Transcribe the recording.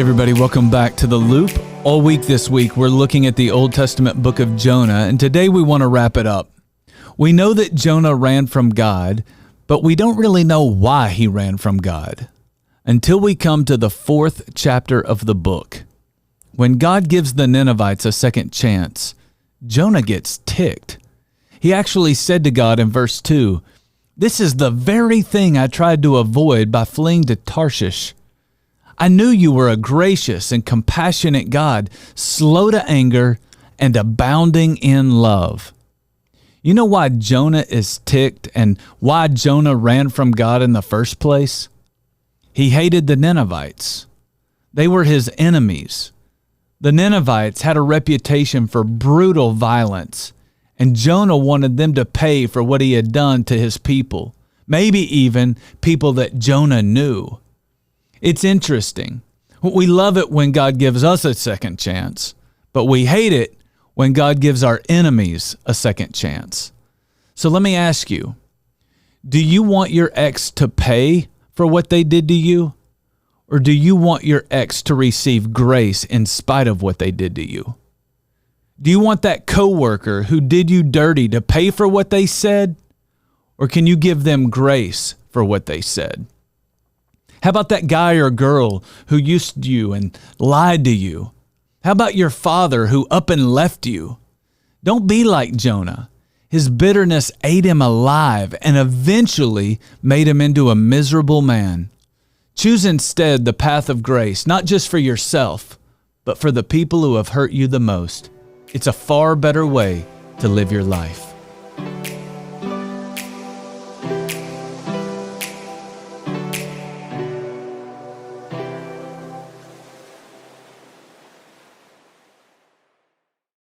Hey everybody, welcome back to The Loop. All week this week, we're looking at the Old Testament book of Jonah, and today we want to wrap it up. We know that Jonah ran from God, but we don't really know why he ran from God until we come to the fourth chapter of the book. When God gives the Ninevites a second chance, Jonah gets ticked. He actually said to God in verse 2, "This is the very thing I tried to avoid by fleeing to Tarshish. I knew you were a gracious and compassionate God, slow to anger and abounding in love." You know why Jonah is ticked and why Jonah ran from God in the first place? He hated the Ninevites. They were his enemies. The Ninevites had a reputation for brutal violence, and Jonah wanted them to pay for what he had done to his people, maybe even people that Jonah knew. It's interesting. We love it when God gives us a second chance, but we hate it when God gives our enemies a second chance. So let me ask you, do you want your ex to pay for what they did to you? Or do you want your ex to receive grace in spite of what they did to you? Do you want that coworker who did you dirty to pay for what they said? Or can you give them grace for what they said? How about that guy or girl who used you and lied to you? How about your father who up and left you? Don't be like Jonah. His bitterness ate him alive and eventually made him into a miserable man. Choose instead the path of grace, not just for yourself, but for the people who have hurt you the most. It's a far better way to live your life.